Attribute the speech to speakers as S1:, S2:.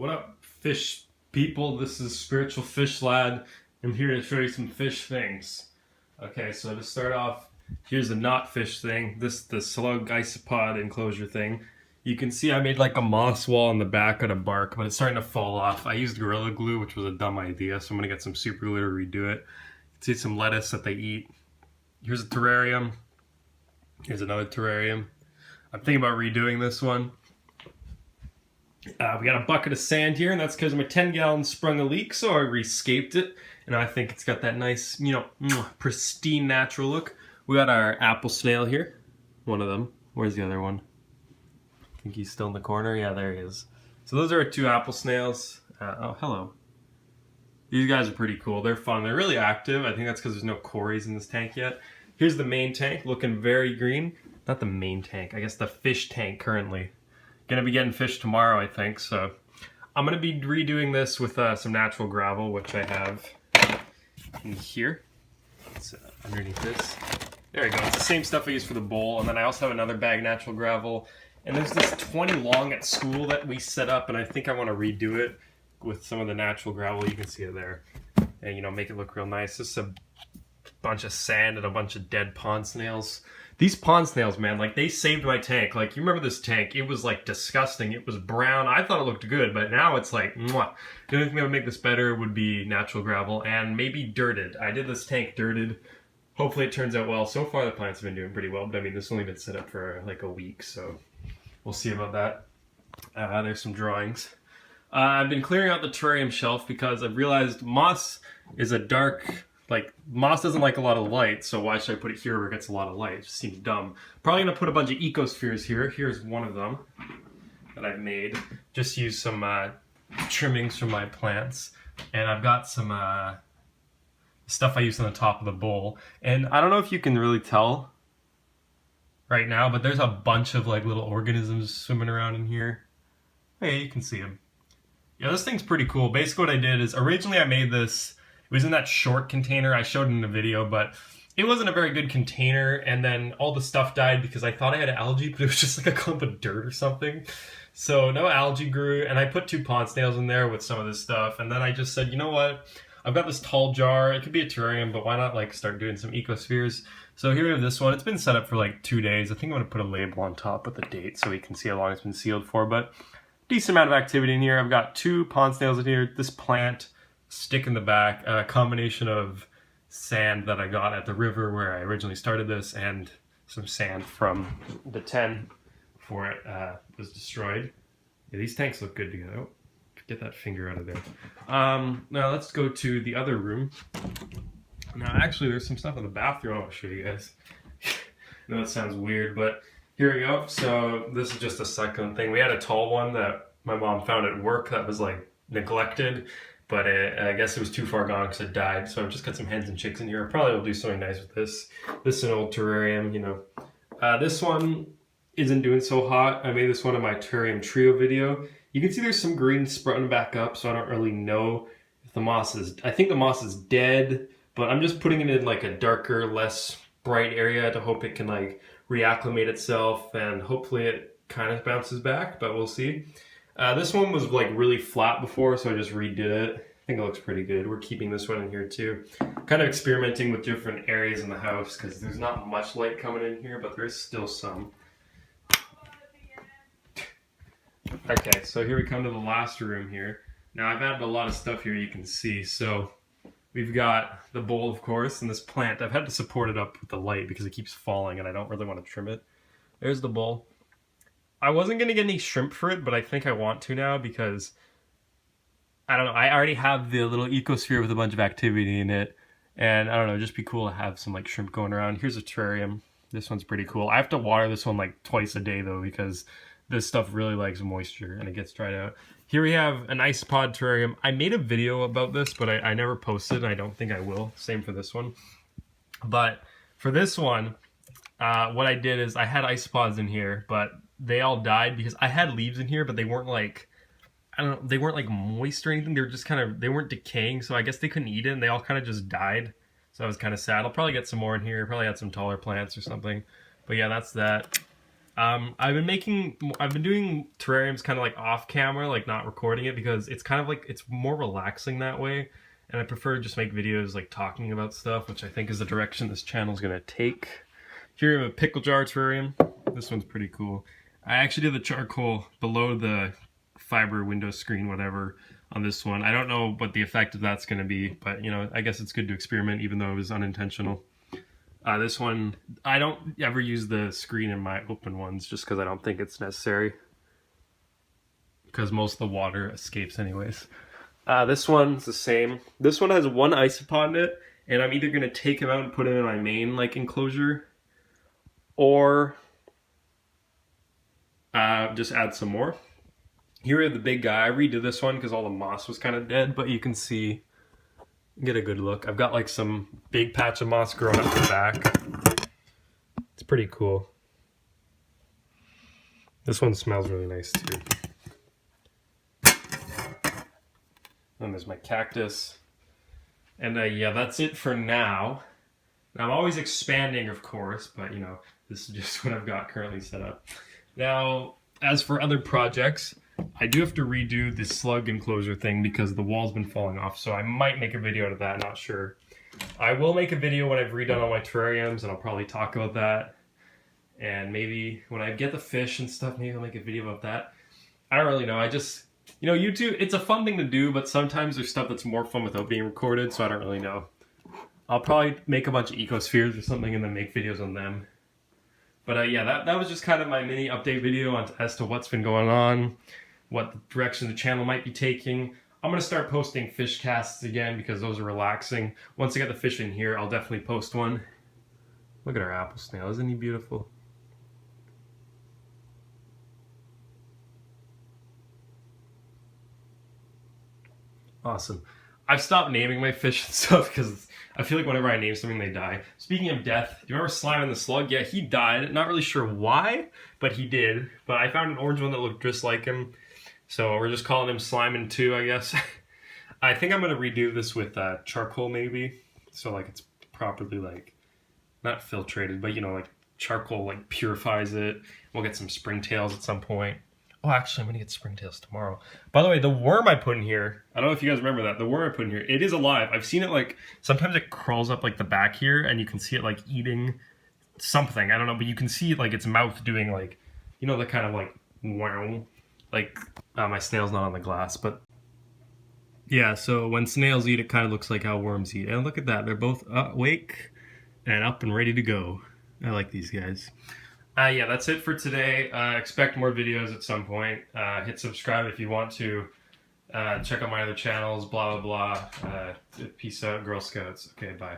S1: What up, fish people? This is Spiritual Fish Lad. I'm here to show you some fish things. Okay, so to start off, here's a not fish thing. This the slug isopod enclosure thing. You can see I made like a moss wall in the back out of bark, but it's starting to fall off. I used Gorilla Glue, which was a dumb idea, so I'm gonna get some super glue to redo it. You can see some lettuce that they eat. Here's a terrarium. Here's another terrarium. I'm thinking about redoing this one. We got a bucket of sand here, and that's because my 10-gallon sprung a leak, so I rescaped it. And I think it's got that nice, pristine natural look. We got our apple snail here. One of them. Where's the other one? I think he's still in the corner. Yeah, there he is. So those are our two apple snails. Oh, hello. These guys are pretty cool. They're fun. They're really active. I think that's because there's no cories in this tank yet. Here's the main tank, looking very green. Not the main tank. I guess the fish tank currently. Gonna be getting fish tomorrow, I think, so I'm gonna be redoing this with some natural gravel, which I have in here. It's underneath this. There we go. It's the same stuff I use for the bowl, and then I also have another bag of natural gravel. And there's this 20 long at school that we set up, and I think I want to redo it with some of the natural gravel. You can see it there, and make it look real nice. Just a bunch of sand and a bunch of dead pond snails. These pond snails, man, like, they saved my tank. Like, you remember this tank? It was, like, disgusting. It was brown. I thought it looked good, but now it's like, mwah. The only thing that would make this better would be natural gravel and maybe dirted. I did this tank dirted. Hopefully it turns out well. So far, the plants have been doing pretty well, but, I mean, this has only been set up for, like, a week, so we'll see about that. There's some drawings. I've been clearing out the terrarium shelf because I've realized moss is a dark... moss doesn't like a lot of light, so why should I put it here where it gets a lot of light? It just seems dumb. Probably going to put a bunch of ecospheres here. Here's one of them that I've made. Just use some trimmings from my plants. And I've got some stuff I use on the top of the bowl. And I don't know if you can really tell right now, but there's a bunch of little organisms swimming around in here. Hey, you can see them. Yeah, this thing's pretty cool. Basically what I did is, originally I made this... It was in that short container I showed in the video, but it wasn't a very good container, and then all the stuff died because I thought I had algae, but it was just like a clump of dirt or something. So no algae grew, and I put 2 pond snails in there with some of this stuff, and then I just said, you know what? I've got this tall jar. It could be a terrarium, but why not start doing some ecospheres? So here we have this one. It's been set up for 2 days. I think I'm going to put a label on top with the date so we can see how long it's been sealed for, but decent amount of activity in here. I've got 2 pond snails in here, this plant, stick in the back, a combination of sand that I got at the river where I originally started this, and some sand from the 10 before it was destroyed. Yeah, these tanks look good together. Oh, get that finger out of there. Now let's go to the other room. Now actually there's some stuff in the bathroom I want to show you guys. I know that sounds weird, but here we go. So this is just a succulent thing. We had a tall one that my mom found at work that was neglected. But I guess it was too far gone because it died. So I've just got some hens and chicks in here. I probably will do something nice with this. This is an old terrarium, This one isn't doing so hot. I made this one in my terrarium trio video. You can see there's some green sprouting back up, so I don't really know if the moss is... I think the moss is dead, but I'm just putting it in a darker, less bright area to hope it can reacclimate itself, and hopefully it kind of bounces back, but we'll see. This one was really flat before, so I just redid it. I think it looks pretty good. We're keeping this one in here too. Kind of experimenting with different areas in the house because there's not much light coming in here, but there's still some. Okay, so here we come to the last room here. Now I've added a lot of stuff here you can see. So we've got the bowl, of course, and this plant. I've had to support it up with the light because it keeps falling and I don't really want to trim it. There's the bowl. I wasn't going to get any shrimp for it, but I think I want to now because, I don't know, I already have the little ecosphere with a bunch of activity in it, and I don't know, it'd just be cool to have some shrimp going around. Here's a terrarium. This one's pretty cool. I have to water this one twice a day though because this stuff really likes moisture and it gets dried out. Here we have an isopod terrarium. I made a video about this, but I never posted, and I don't think I will. Same for this one. But for this one, what I did is I had isopods in here, but they all died because I had leaves in here, but they weren't I don't know, they weren't moist or anything. They were just they weren't decaying, so I guess they couldn't eat it, and they all kind of just died. So I was kind of sad. I'll probably get some more in here, probably add some taller plants or something. But yeah, that's that. I've been doing terrariums kind of like off camera, like not recording it, because it's kind of like, it's more relaxing that way. And I prefer to just make videos like talking about stuff, which I think is the direction this channel is going to take. Here we have a pickle jar terrarium. This one's pretty cool. I actually did the charcoal below the fiber window screen, whatever, on this one. I don't know what the effect of that's going to be, but you know, I guess it's good to experiment even though it was unintentional. This one, I don't ever use the screen in my open ones just because I don't think it's necessary, because most of the water escapes anyways. This one's the same. This one has one isopod in it, and I'm either going to take him out and put him in my main like enclosure, or just add some more. Here we have the big guy. I redid this one because all the moss was kind of dead, but you can see, get a good look. I've got like some big patch of moss growing up the back. It's pretty cool. This one smells really nice too. And there's my cactus. And yeah, that's it for now. Now, I'm always expanding, of course, but you know, this is just what I've got currently set up. Now, as for other projects, I do have to redo the slug enclosure thing because the wall's been falling off, so I might make a video out of that, not sure. I will make a video when I've redone all my terrariums, and I'll probably talk about that. And maybe when I get the fish and stuff, maybe I'll make a video about that. I don't really know, I just, you know, YouTube, it's a fun thing to do, but sometimes there's stuff that's more fun without being recorded, so I don't really know. I'll probably make a bunch of ecospheres or something and then make videos on them. But yeah, that was just kind of my mini update video as to what's been going on, what direction the channel might be taking. I'm going to start posting fish casts again because those are relaxing. Once I get the fish in here, I'll definitely post one. Look at our apple snail. Isn't he beautiful? Awesome. I've stopped naming my fish and stuff because I feel like whenever I name something, they die. Speaking of death, do you remember Slime and the Slug? Yeah, he died. Not really sure why, but he did. But I found an orange one that looked just like him. So we're just calling him Slimin' 2, I guess. I think I'm going to redo this with charcoal maybe. So like it's properly like, not filtrated, but you know, like charcoal like purifies it. We'll get some springtails at some point. Oh, actually, I'm going to get springtails tomorrow. By the way, the worm I put in here, I don't know if you guys remember that, the worm I put in here, it is alive. I've seen it like, sometimes it crawls up like the back here, and you can see it like eating something. I don't know, but you can see like its mouth doing like, you know, the kind of like, wow. Like, my snail's not on the glass, but yeah, so when snails eat, it kind of looks like how worms eat. And look at that, they're both awake and up and ready to go. I like these guys. Yeah, that's it for today. Expect more videos at some point. Hit subscribe if you want to. Check out my other channels, blah, blah, blah. Peace out, Girl Scouts. Okay, bye.